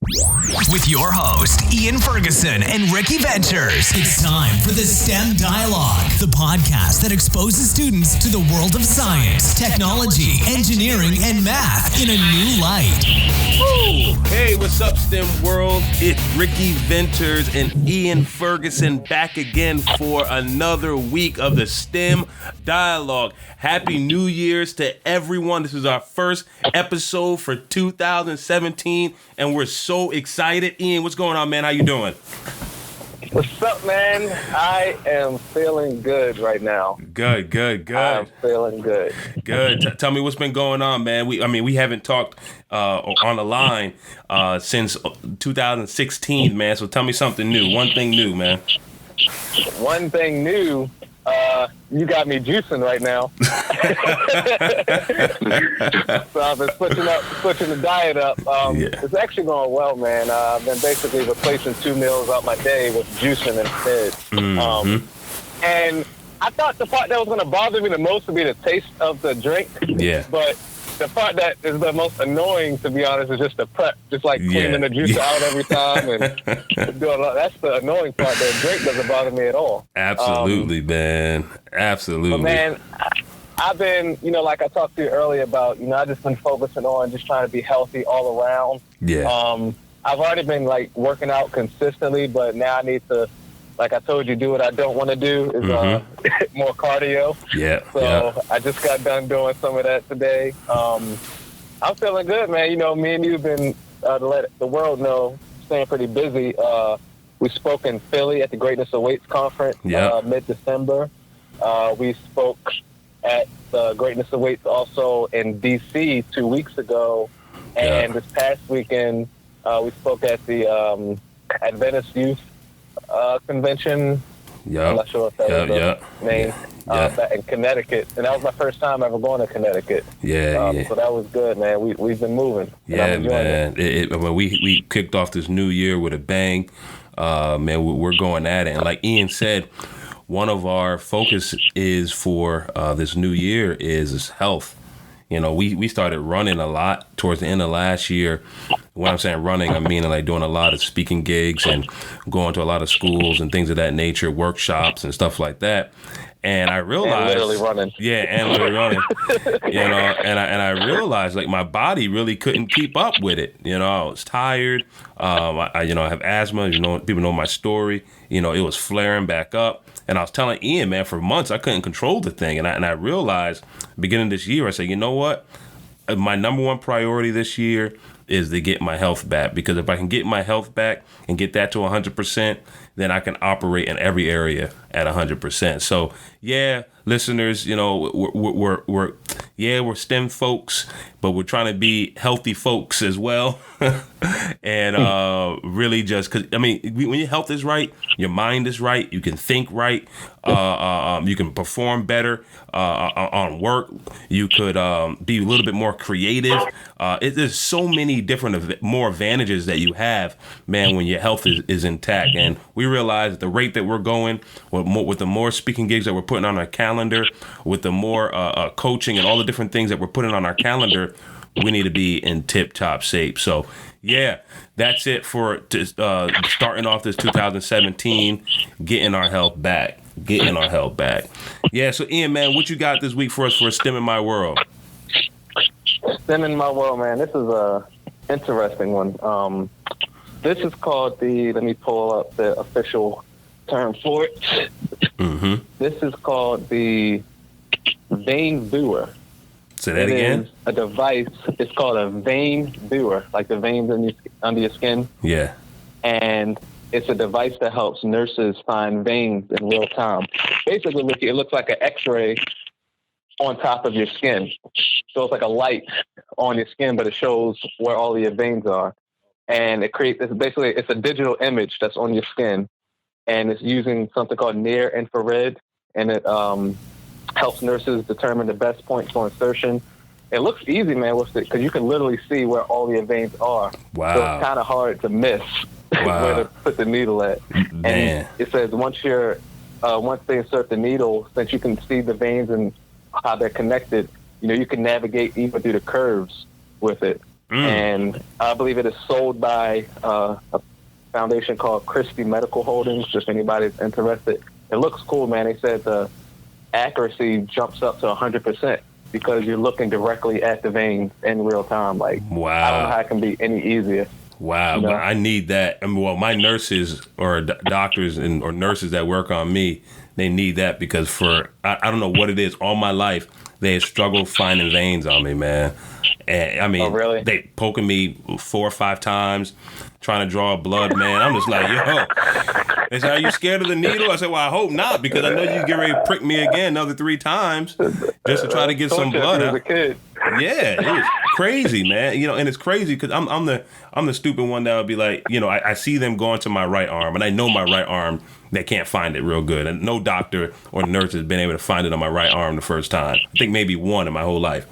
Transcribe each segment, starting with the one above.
With your host, Ian Ferguson and rdventers. It's time for the STEM Dialogue, the podcast that exposes students to the world of science, technology, engineering, and math in a new light. Woo! Hey, what's up, STEM world? It's rdventers and Ian Ferguson back again for another week of the STEM Dialogue. Happy New Year's to everyone. This is our first episode for 2017, and we're so excited. Ian, what's going on, man? How you doing? What's up, man? I am feeling good right now. Good. I'm feeling good. Good. Tell me what's been going on, man. We haven't talked on the line since 2016, man. So tell me something new. One thing new, man. One thing new. You got me juicing right now. So I've been switching the diet up. It's actually going well, man. I've been basically replacing 2 meals out my day with juicing instead. Mm-hmm. And I thought the part that was going to bother me the most would be the taste of the drink. Yeah. But the part that is the most annoying, to be honest, is just the prep. Just like cleaning the juicer out every time and doing a lot. That's the annoying part. The drink doesn't bother me at all. Absolutely, man. Absolutely. But man, I've been, like I talked to you earlier about, I just been focusing on just trying to be healthy all around. Yeah. I've already been working out consistently, but now I need to, like I told you, do what I don't want to do is more cardio. Yeah. So I just got done doing some of that today. I'm feeling good, man. Me and you have been, to let the world know, staying pretty busy. We spoke in Philly at the Greatness Awaits conference mid-December. We spoke at the Greatness Awaits also in D.C. 2 weeks ago. And this past weekend, we spoke at the Adventist Youth Convention. I'm not sure if that was the name. In Connecticut, and that was my first time ever going to Connecticut. So that was good, man. We've been moving. Yeah, man. We kicked off this new year with a bang. Man, we're going at it, and like Ian said, one of our focus is for this new year is health. We started running a lot towards the end of last year. When I'm saying running, I mean like doing a lot of speaking gigs and going to a lot of schools and things of that nature, workshops and stuff like that. And I realized, and literally running. Yeah, and literally running. And I realized like my body really couldn't keep up with it. I was tired. I have asthma. People know my story. It was flaring back up. And I was telling Ian, man, for months I couldn't control the thing. And I realized beginning this year, I said, you know what? My number one priority this year is to get my health back, because if I can get my health back and get that to 100%, then I can operate in every area at 100%. So yeah, listeners, we're STEM folks, but we're trying to be healthy folks as well. And really just because, when your health is right, your mind is right, you can think right, you can perform better on work, you could be a little bit more creative. There's so many different more advantages that you have, man, when your health is intact. And we realize the rate that we're going with the more speaking gigs that we're putting on our calendar, with the more coaching and all the different things that we're putting on our calendar, we need to be in tip-top shape. So yeah, that's it for starting off this 2017, getting our health back. Yeah, so Ian, man, what you got this week for us for STEM in My World? STEM in My World, man. This is a interesting one. This is called let me pull up the official term for it. Mm-hmm. This is called the VainViewer. Say that again? A device. It's called a VainViewer, like the veins under your skin. Yeah. And it's a device that helps nurses find veins in real time. Basically, it looks like an X-ray on top of your skin. So it's like a light on your skin, but it shows where all of your veins are. And it's a digital image that's on your skin. And it's using something called near infrared. And it helps nurses determine the best point for insertion. It looks easy, man, because you can literally see where all your veins are. Wow. So it's kind of hard to miss where to put the needle at. Man. And it says once they insert the needle, since you can see the veins and how they're connected, you can navigate even through the curves with it. and I believe it is sold by a foundation called Christie Medical Holdings. If anybody's interested, it looks cool, man. They said the accuracy jumps up to 100% because you're looking directly at the veins in real time. Like, wow. I don't know how it can be any easier. Wow, you know? but I need that. I mean, well, my nurses or doctors or nurses that work on me, they need that because I don't know what it is. All my life, they have struggled finding veins on me, man. And I mean, really? They poking me 4 or 5 times, trying to draw blood, man. I'm just like, yo. They said, are you scared of the needle? I said, well, I hope not, because I know you get ready to prick me again another 3 times just to try to get some blood out. Yeah, it was crazy, man. You know, and it's crazy because I'm the stupid one that would be like, you know, I see them going to my right arm, and I know my right arm, they can't find it real good. And no doctor or nurse has been able to find it on my right arm the first time. I think maybe one in my whole life.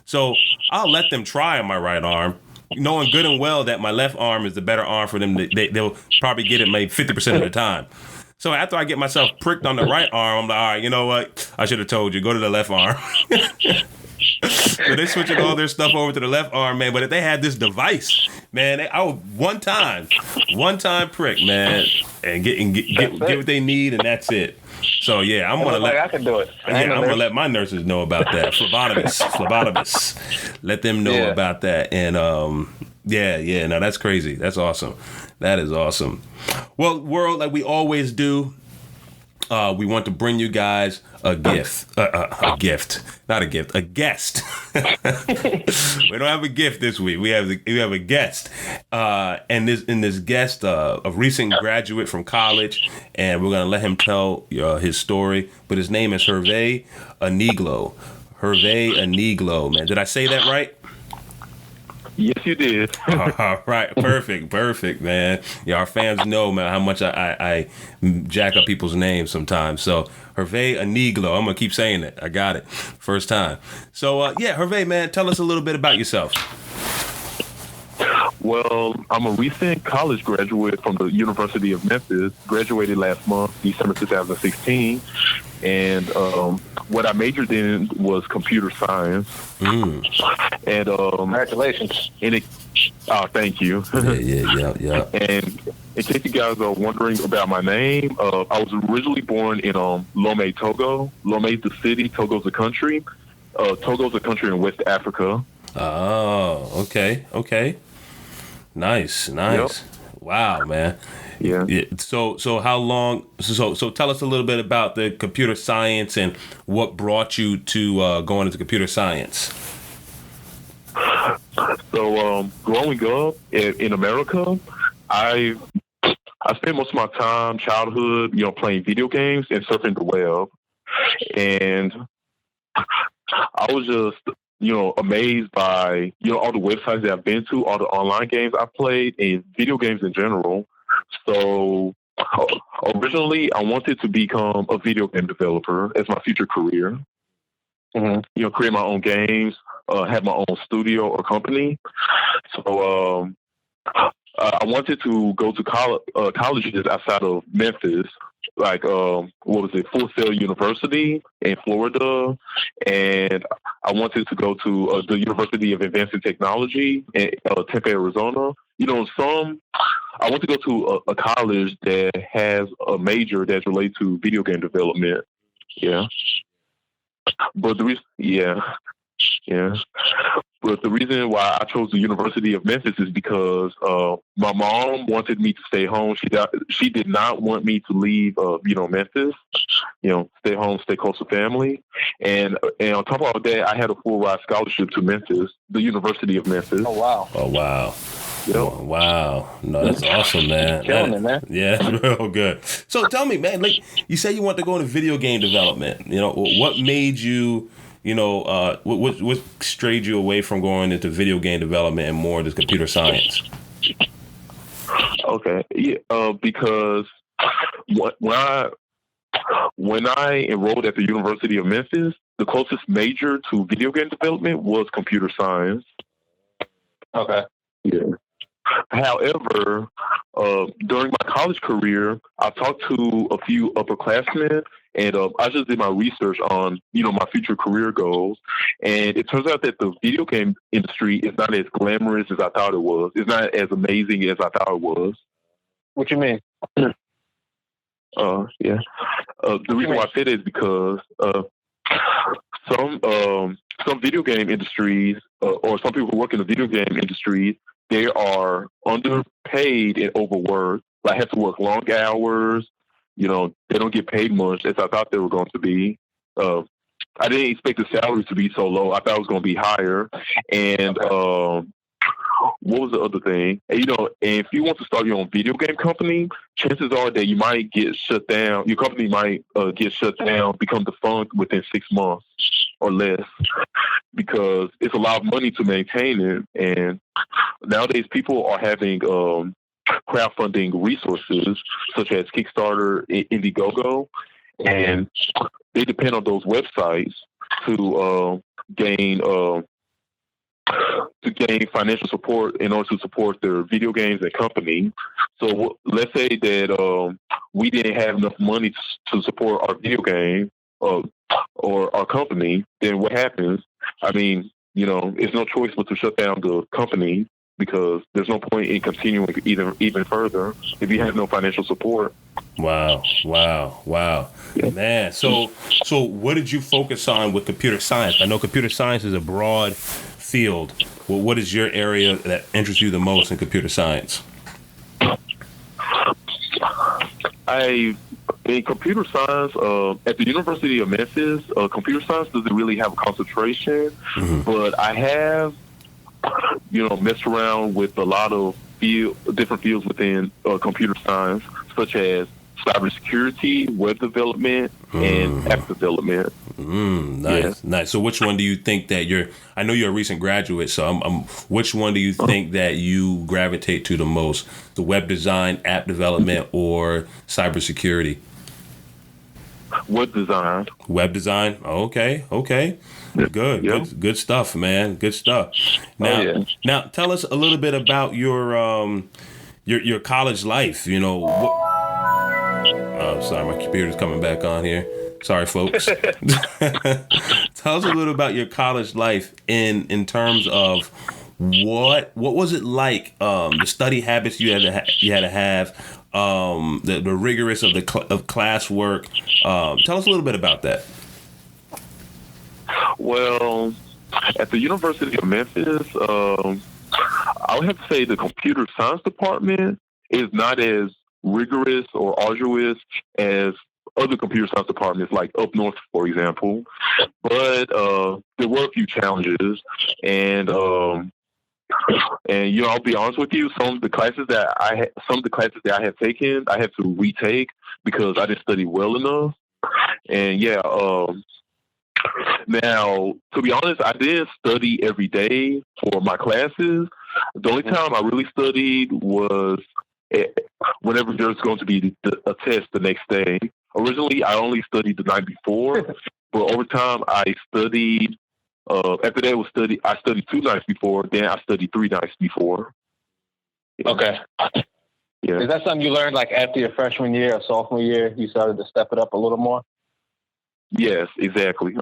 So I'll let them try on my right arm, knowing good and well that my left arm is the better arm for them. They'll probably get it maybe 50% of the time. So after I get myself pricked on the right arm, I'm like, all right, you know what? I should have told you, go to the left arm. So they switching all their stuff over to the left arm, man. But if they had this device, man, I would one time prick, man, and get what they need, and that's it. So yeah, I'm gonna I can do it. I'm gonna let my nurses know about that. Phlebotomists, let them know about that. And yeah, no, that's crazy. That's awesome. That is awesome. Well, world, like we always do, we want to bring you guys a gift. A guest. We don't have a gift this week. We have a guest. And this guest, a recent graduate from college, and we're gonna let him tell his story. But his name is Herve Aniglo. Herve Aniglo, man. Did I say that right? Yes, you did. All right, perfect, man. Yeah, our fans know, man, how much I jack up people's names sometimes. So Herve Aniglo, I'm gonna keep saying it. I got it, first time. So yeah, Herve, man, tell us a little bit about yourself. Well, I'm a recent college graduate from the University of Memphis. Graduated last month, December 2016, and what I majored in was computer science. And Congratulations! Thank you. Yeah. And in case you guys are wondering about my name, I was originally born in Lomé, Togo. Lomé is the city, Togo's the country. Togo's a country in West Africa. Oh, okay. Nice. Yep. Wow, man. Yeah. So how long? So tell us a little bit about the computer science and what brought you to going into computer science. So growing up in America, I spent most of my time, childhood, playing video games and surfing the web, and I was just amazed by, all the websites that I've been to, all the online games I've played, and video games in general. So originally, I wanted to become a video game developer as my future career. Mm-hmm. Create my own games, have my own studio or company. So I wanted to go to colleges outside of Memphis, like Full Sail University in Florida, and I wanted to go to the University of Advancing Technology in Tempe, Arizona. I want to go to a college that has a major that's related to video game development. Yeah, but the reason why I chose the University of Memphis is because my mom wanted me to stay home. She did not want me to leave, Memphis. Stay home, stay close to family, and on top of all that, I had a full ride scholarship to Memphis, the University of Memphis. Oh wow. Yep. Oh, wow. No, that's awesome, man. Killing it, man. Yeah, it's real good. So tell me, man, like you say you want to go into video game development. What made you, what strayed you away from going into video game development and more into computer science? Okay. Yeah, because when I enrolled at the University of Memphis, the closest major to video game development was computer science. Okay. Yeah. However, during my college career, I talked to a few upperclassmen, and I just did my research on, my future career goals. And it turns out that the video game industry is not as glamorous as I thought it was. It's not as amazing as I thought it was. What you mean? Yeah. The reason why I say that is because some video game industries, or some people who work in the video game industry, they are underpaid and overworked. Like, have to work long hours. They don't get paid much as I thought they were going to be. I didn't expect the salaries to be so low. I thought it was going to be higher. And what was the other thing? And, if you want to start your own video game company, chances are that you might get shut down. Your company might get shut down, become defunct within 6 months or less, because it's a lot of money to maintain it. And nowadays, people are having crowdfunding resources such as Kickstarter, Indiegogo, and they depend on those websites to gain financial support in order to support their video games and company. So let's say that we didn't have enough money to support our video game or our company. Then what happens? I mean, it's no choice but to shut down the company, because there's no point in continuing even further if you have no financial support. Wow. Yeah. Man, so what did you focus on with computer science? I know computer science is a broad field. Well, what is your area that interests you the most in computer science? In computer science, at the University of Memphis, computer science doesn't really have a concentration, but I have messed around with a lot of different fields within computer science, such as cybersecurity, web development, and app development. Nice. So which one do you think that I know you're a recent graduate, so which one do you think that you gravitate to the most? The web design, app development, or cybersecurity? Web design. Web design. Okay. Good. Yep. Good stuff, man. Good stuff. Now tell us a little bit about your college life. Sorry, my computer's coming back on here. Sorry, folks. Tell us a little about your college life in terms of what was it like? The study habits you had to have, the rigorous of classwork. Tell us a little bit about that. Well, at the University of Memphis, I would have to say the computer science department is not as rigorous or arduous as other computer science departments, like up north, for example. But there were a few challenges, and I'll be honest with you, some of the classes that I had taken, I had to retake because I didn't study well enough. And now, to be honest, I didn't study every day for my classes. The only time I really studied was whenever there's going to be a test the next day. Originally, I only studied the night before, but over time, I studied. After that, I studied 2 nights before. Then I studied 3 nights before. Okay. Yeah. Is that something you learned like after your freshman year or sophomore year? You started to step it up a little more? Yes, exactly.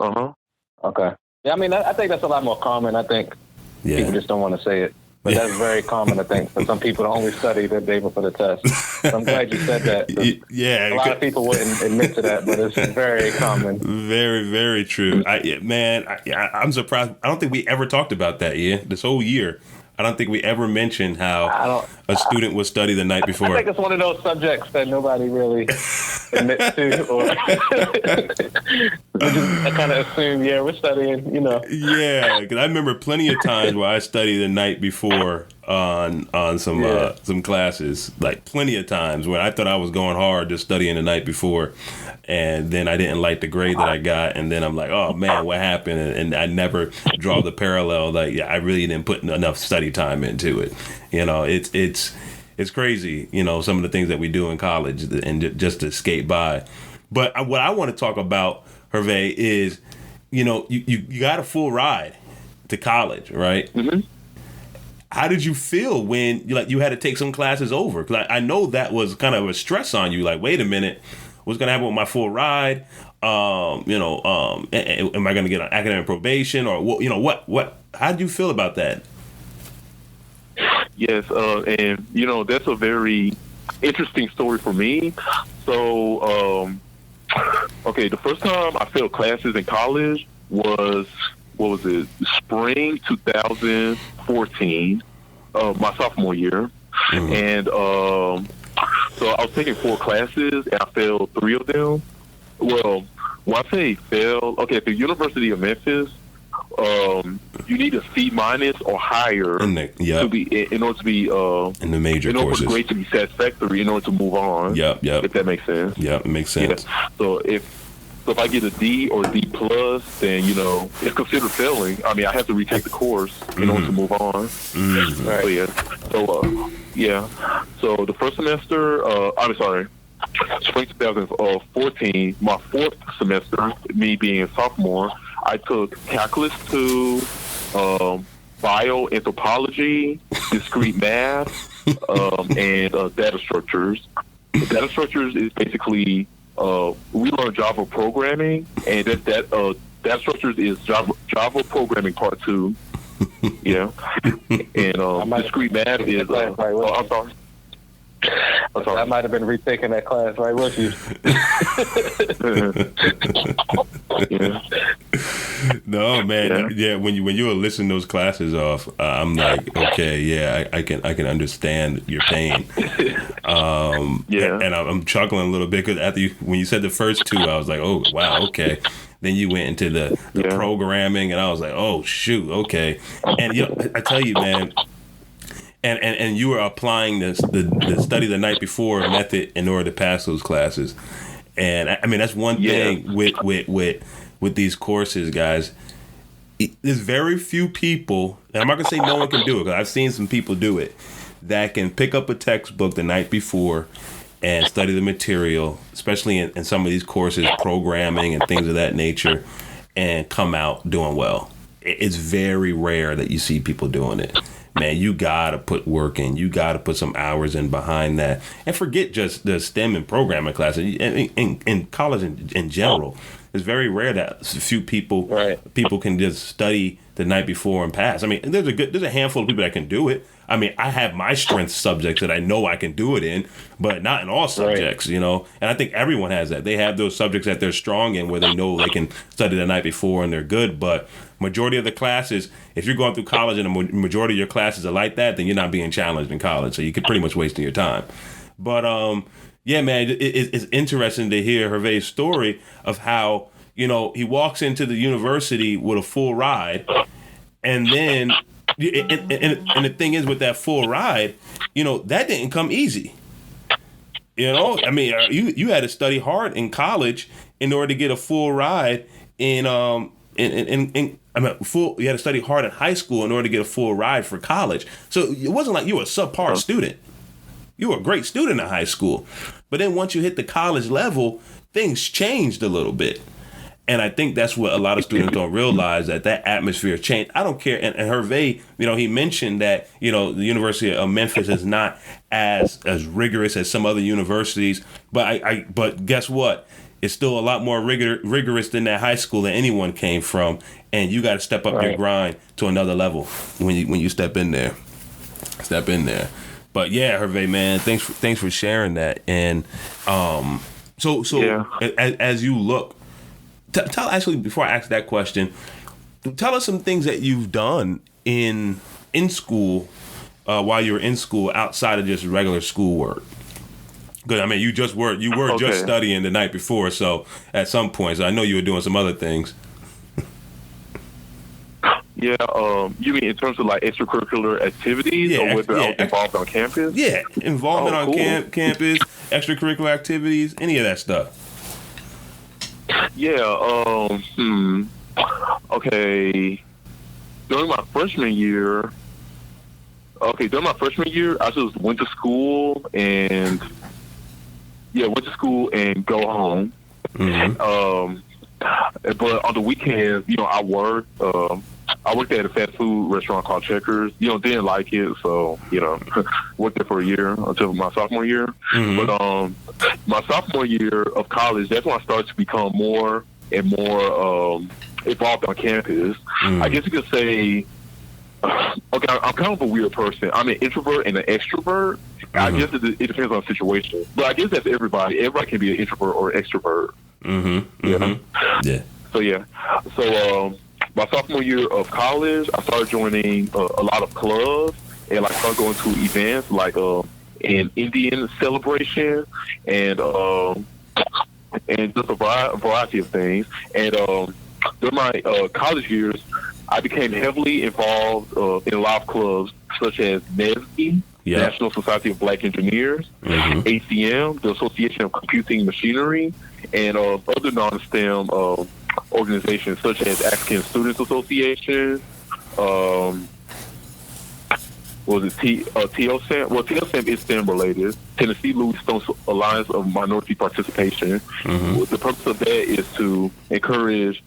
Okay. Yeah, I mean, I think that's a lot more common. I think people just don't want to say it. But that's very common, I think, for some people to only study the day before the test. So I'm glad you said that. Yeah. A lot of people wouldn't admit to that, but it's very common. Very, very true. I'm surprised. I don't think we ever talked about that, this whole year. I don't think we ever mentioned how a student would study the night before. I think it's one of those subjects that nobody really admits to, or I kind of assume, we're studying, Yeah, because I remember plenty of times where I studied the night before on some classes, like plenty of times when I thought I was going hard just studying the night before, and then I didn't like the grade that I got, and then I'm like, oh man, what happened? And I never draw the parallel. Like, I really didn't put enough study time into it. It's crazy, some of the things that we do in college and just to skate by. But what I want to talk about, Herve, is, you got a full ride to college, right? Mm-hmm. how did you feel when you had to take some classes over? Because I know that was kind of a stress on you. Like, wait a minute, what's going to happen with my full ride? Am I going to get on academic probation or what? How did you feel about that? Yes, and that's a very interesting story for me. So, the first time I failed classes in college was, spring 2014, my sophomore year. Mm-hmm. And so I was taking 4 classes, and I failed 3 of them. Well, when I say fail, at the University of Memphis, you need a C- or higher to be in order to be in the major courses. For the grade to be satisfactory in order to move on. Yep. If that makes sense. Yep, it makes sense. Yeah. So if I get a D or D plus, then it's considered failing. I mean, I have to retake the course in order to move on. Mm-hmm. Right. So the first semester, spring 2014, my 4th semester, me being a sophomore, I took calculus 2, bioanthropology, discrete math, and data structures. Data structures is basically we learn Java programming, and data structures is Java programming part 2. Yeah, and discrete math is. I'm sorry. I might have been retaking that class right with you. Yeah. No, man. Yeah, when you were listing those classes off, I'm like, okay, yeah, I can understand your pain. And I'm chuckling a little bit because when you said the first 2, I was like, oh wow, okay. Then you went into the programming, and I was like, oh shoot, okay. And I tell you, man. And you were applying the study the night before method in order to pass those classes, and I mean that's one thing with these courses, guys. There's very few people, and I'm not gonna say no one can do it because I've seen some people do it, that can pick up a textbook the night before and study the material, especially in some of these courses, programming and things of that nature, and come out doing well. It's very rare that you see people doing it. Man, you gotta put work in. You gotta put some hours in behind that, and forget just the STEM and programming classes. In college in general, it's very rare that a few people can just study the night before and pass. I mean, there's a handful of people that can do it. I mean, I have my strength subjects that I know I can do it in, but not in all subjects, And I think everyone has that. They have those subjects that they're strong in where they know they can study the night before and they're good. But majority of the classes, if you're going through college and the majority of your classes are like that, then you're not being challenged in college. So you could pretty much wasting your time. But yeah, man, it's interesting to hear Herve's story of how, he walks into the university with a full ride, and then and the thing is with that full ride, that didn't come easy. I mean, you had to study hard in college in order to get a full ride you had to study hard in high school in order to get a full ride for college. So it wasn't like you were a subpar student. You were a great student in high school. But then once you hit the college level, things changed a little bit. And I think that's what a lot of students don't realize, that atmosphere changed. I don't care. And Herve, he mentioned that, the University of Memphis is not as rigorous as some other universities. But guess what? It's still a lot more rigorous than that high school that anyone came from. And you got to step up your grind to another level when you step in there. But yeah, Herve, man, thanks for sharing that. And as you look, tell actually, before I ask that question, tell us some things that you've done in school while you were in school outside of just regular schoolwork. Because I mean, you were just studying the night before, so at some point, so I know you were doing some other things. Yeah, you mean in terms of like extracurricular activities, or whether I was involved on campus? Yeah, involvement on campus, extracurricular activities, any of that stuff. Yeah, okay. During my freshman year, I just went to school and go home. Mm-hmm. But on the weekends, I worked. I worked at a fast food restaurant called Checkers. Didn't like it, so worked there for a year until my sophomore year. Mm-hmm. But my sophomore year of college, that's when I started to become more and more involved on campus. I guess you could say, okay, I'm kind of a weird person. I'm an introvert and an extrovert. I guess it depends on the situation, but I guess that's everybody. Everybody can be an introvert or extrovert. Yeah. So my sophomore year of college, I started joining a lot of clubs and started going to events like an Indian celebration and just a variety of things. And during my college years, I became heavily involved in a lot of clubs such as NSBE, National Society of Black Engineers, ACM, the Association of Computing Machinery, and other non-STEM organizations such as African Students Association, TLSAM? Well, TLSAM is STEM related. Tennessee Louis Stone Alliance of Minority Participation. The purpose of that is to encourage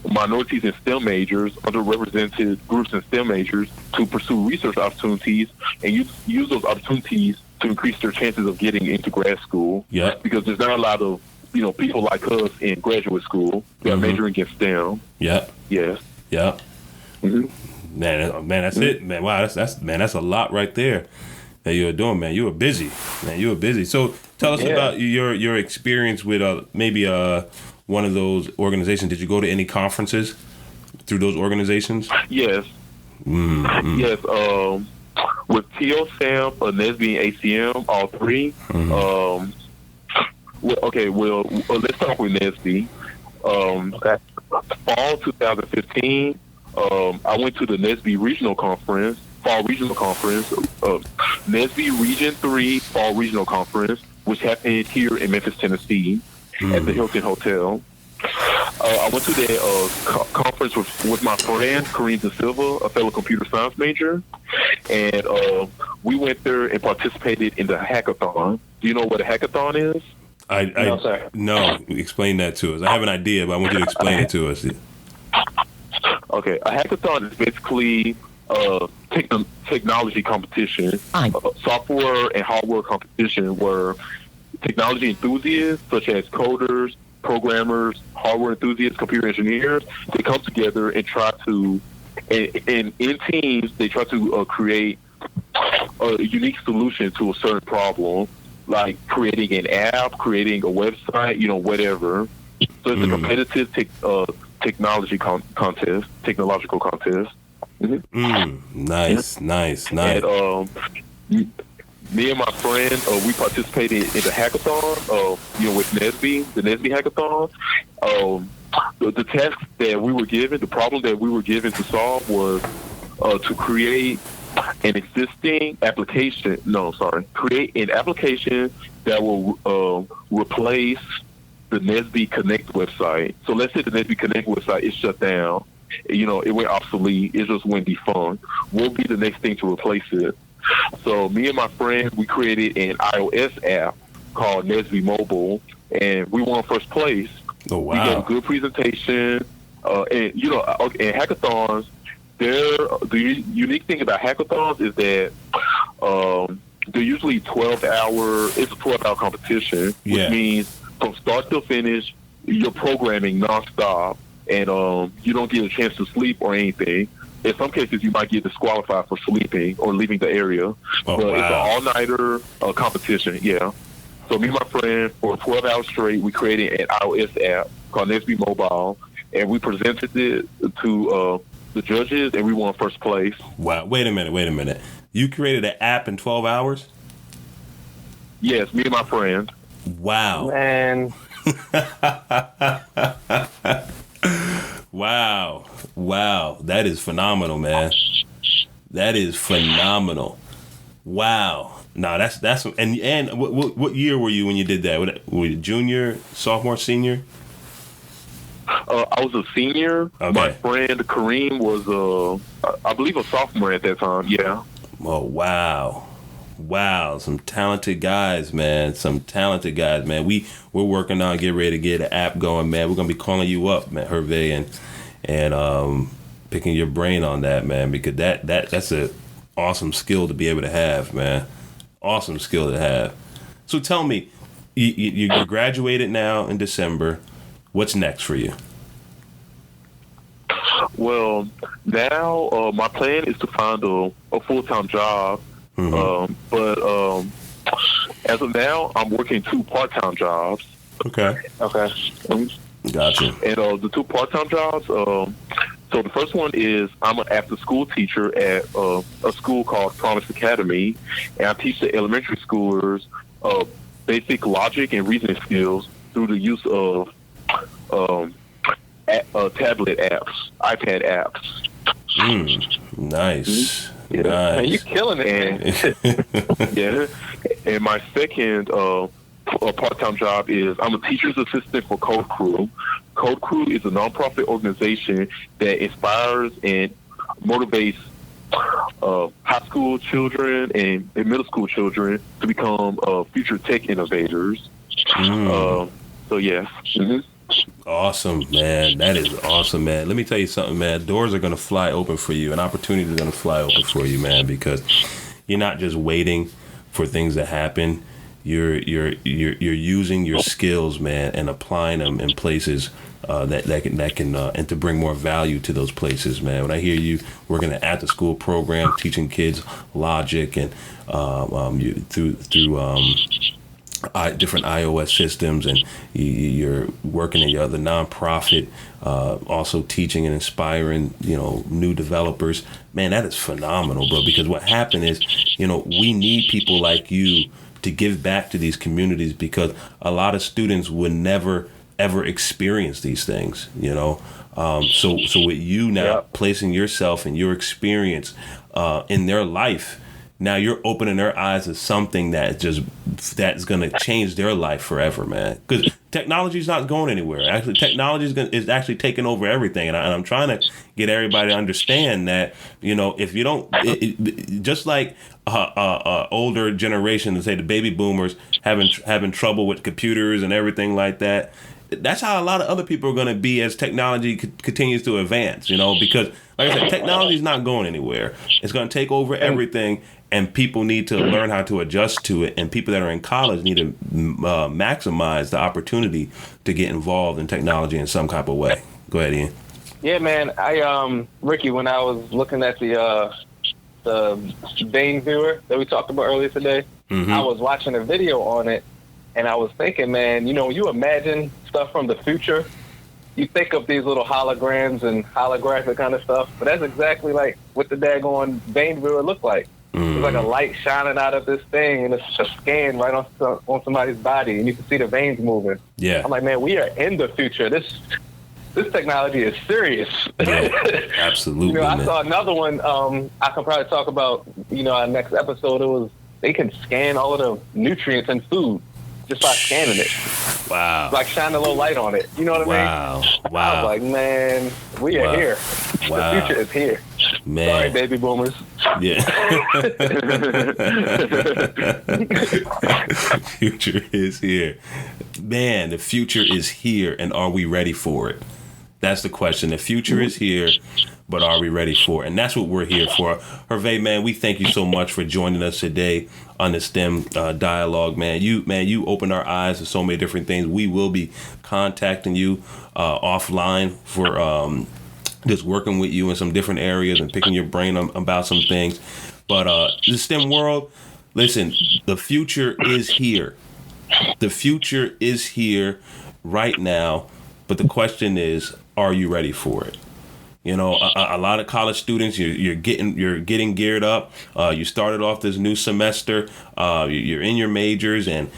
minorities in STEM majors, underrepresented groups in STEM majors, to pursue research opportunities and use those opportunities to increase their chances of getting into grad school. Yeah. Because there's not a lot of people like us in graduate school that are majoring in STEM. Yeah. Yes. Yeah. Man, that's it, man. Wow, that's a lot right there that you're doing, man. You were busy, man. You were busy. So tell us about your experience with maybe one of those organizations. Did you go to any conferences through those organizations? Yes. Yes. With TLSAM, NSBE, and ACM, all three. Let's start with NSBE. Fall 2015, I went to the NSBE Regional Conference, Fall Regional Conference, NSBE Region 3 Fall Regional Conference, which happened here in Memphis, Tennessee, at the Hilton Hotel. I went to the conference with my friend, Kareem Da Silva, a fellow computer science major, and we went there and participated in the hackathon. Do you know what a hackathon is? No, sir. No, explain that to us. I have an idea, but I want you to explain it to us. Okay, a hackathon is basically technology competition, software and hardware competition, where technology enthusiasts such as coders, programmers, hardware enthusiasts, computer engineers, they come together and try to, in teams, they try to create a unique solution to a certain problem, like creating an app, creating a website, whatever. So it's a competitive technological contest. Nice. And me and my friend, we participated in the hackathon, with NSBE, the NSBE hackathon. The task that we were given, the problem that we were given to solve was to create an existing application. Create an application that will replace the NSBE Connect website. So let's say the NSBE Connect website is shut down. It went obsolete. It just went defunct. We'll be the next thing to replace it. So me and my friend, we created an iOS app called NSBE Mobile, and we won first place. Oh, wow. We gave a good presentation. And hackathons, the unique thing about hackathons is that they're usually 12-hour. It's a 12-hour competition, which means from start to finish, you're programming nonstop, and you don't get a chance to sleep or anything. In some cases, you might get disqualified for sleeping or leaving the area. But it's an all-nighter competition, So me and my friend, for 12 hours straight, we created an iOS app called NSBE Mobile, and we presented it to the judges, and we won first place. Wow. Wait a minute. You created an app in 12 hours? Yes, me and my friend. Wow. Man. Wow. That is phenomenal, man. That is phenomenal. Wow. No, that's and what year were you when you did that? Were you junior, sophomore, senior? I was a senior. Okay. My friend Kareem was I believe a sophomore at that time. Yeah. Oh, wow. Some talented guys, man. We're working on getting ready to get an app going, man. We're gonna be calling you up, man, Herve, and picking your brain on that, man, because that's a awesome skill to be able to have, man. Awesome skill to have. So tell me, you graduated now in December. What's next for you? Well, now my plan is to find a full-time job. But as of now, I'm working 2 part-time jobs. Okay. Gotcha. And the 2 part-time jobs, so the first one is I'm an after-school teacher at a school called Promise Academy, and I teach the elementary schoolers basic logic and reasoning skills through the use of tablet apps, iPad apps. Nice. Yeah. Nice. Man, you killing it, man. Yeah. And my second part-time job is I'm a teacher's assistant for Code Crew. Code Crew is a nonprofit organization that inspires and motivates high school children and middle school children to become future tech innovators. So, yes. Awesome, man. That is awesome, man. Let me tell you something, man. Doors are going to fly open for you, and opportunities are going to fly open for you, man, because you're not just waiting for things to happen. You're using your skills, man, and applying them in places that can and to bring more value to those places, man. When I hear you working an after school program, teaching kids logic and through different iOS systems, and you're working in your other nonprofit, also teaching and inspiring, new developers. Man, that is phenomenal, bro. Because what happened is, we need people like you to give back to these communities, because a lot of students would never ever experience these things, So with you now placing yourself and your experience in their life, now you're opening their eyes to something that's going to change their life forever, man. Because technology is not going anywhere. Actually, technology is actually taking over everything. And I'm trying to get everybody to understand that, if you don't, just like older generation, say the baby boomers having trouble with computers and everything like that. That's how a lot of other people are going to be as technology continues to advance, because like I said, technology is not going anywhere. It's going to take over everything, and people need to learn how to adjust to it. And people that are in college need to maximize the opportunity to get involved in technology in some type of way. Go ahead, Ian. Yeah, man. Ricky, when I was looking at the VainViewer that we talked about earlier today, I was watching a video on it, and I was thinking, man, you imagine stuff from the future. You think of these little holograms and holographic kind of stuff, but that's exactly like what the daggone VainViewer looked like. It's like a light shining out of this thing, and it's a scan right on somebody's body, and you can see the veins moving. Yeah, I'm like, man, we are in the future. This technology is serious. Yeah, absolutely. I saw another one. I can probably talk about. Our next episode. It was they can scan all of the nutrients in food just by scanning it. Wow. Like shine a little light on it. You know what I mean? Wow. I was like, man, we are here. Wow. The future is here. Man. Sorry, baby boomers. Yeah. Future is here. Man, the future is here, and are we ready for it? That's the question. The future is here, but are we ready for it? And that's what we're here for. Herve, man, we thank you so much for joining us today on the STEM dialogue, man. You opened our eyes to so many different things. We will be contacting you offline for just working with you in some different areas and picking your brain about some things. But the STEM world, listen, the future is here. The future is here right now. But the question is, are you ready for it? A lot of college students, you're getting geared up. You started off this new semester. You're in your majors, and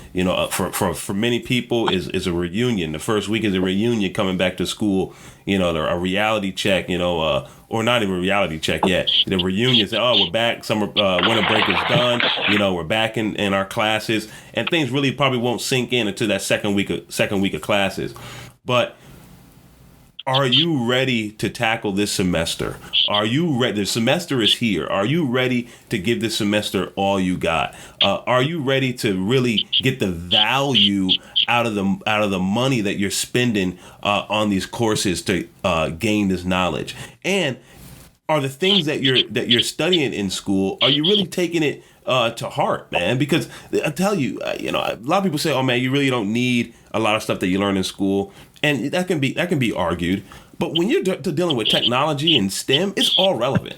for many people is a reunion. The first week is a reunion coming back to school. A reality check. Or not even a reality check yet. The reunion say, oh, we're back. Summer winter break is done. We're back in our classes, and things really probably won't sink in until that second week of classes. But are you ready to tackle this semester? Are you ready? The semester is here. Are you ready to give this semester all you got? Are you ready to really get the value out of the money that you're spending on these courses to gain this knowledge? And are the things that you're studying in school, are you really taking it to heart, man? Because I tell you, a lot of people say, oh man, you really don't need a lot of stuff that you learn in school. And that can be argued. But when you're dealing with technology and STEM, it's all relevant.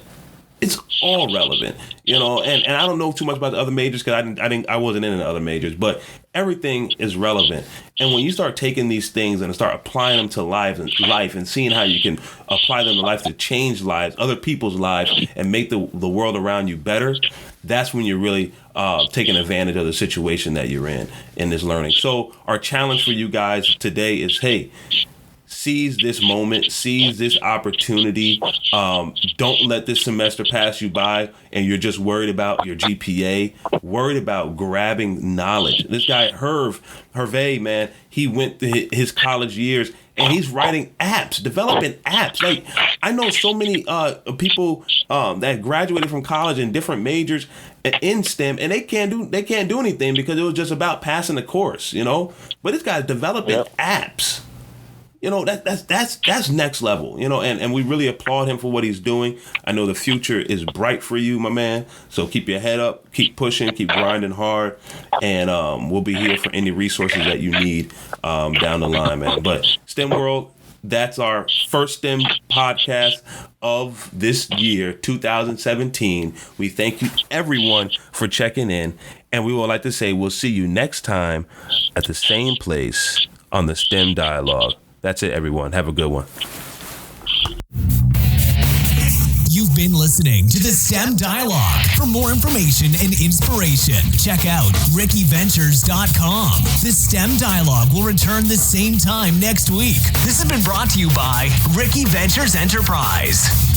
It's all relevant, and I don't know too much about the other majors because I wasn't in the other majors, but everything is relevant. And when you start taking these things and start applying them to life and seeing how you can apply them to life to change lives, other people's lives, and make the world around you better, that's when you're really taking advantage of the situation that you're in this learning. So our challenge for you guys today is, hey, seize this moment, seize this opportunity. Don't let this semester pass you by and you're just worried about your GPA, worried about grabbing knowledge. This guy, Herve, man, he went through his college years and he's writing apps, developing apps. Like, I know so many people that graduated from college in different majors in STEM, and they can't do anything because it was just about passing the course, But this guy's developing apps. That's next level, and we really applaud him for what he's doing. I know the future is bright for you, my man. So keep your head up, keep pushing, keep grinding hard, and we'll be here for any resources that you need down the line, man. But STEM World, that's our first STEM podcast of this year, 2017. We thank you, everyone, for checking in, and we would like to say we'll see you next time at the same place on the STEM Dialogue. That's it, everyone. Have a good one. You've been listening to the STEM Dialogue. For more information and inspiration, check out rdventers.com. The STEM Dialogue will return the same time next week. This has been brought to you by Ricky Ventures Enterprise.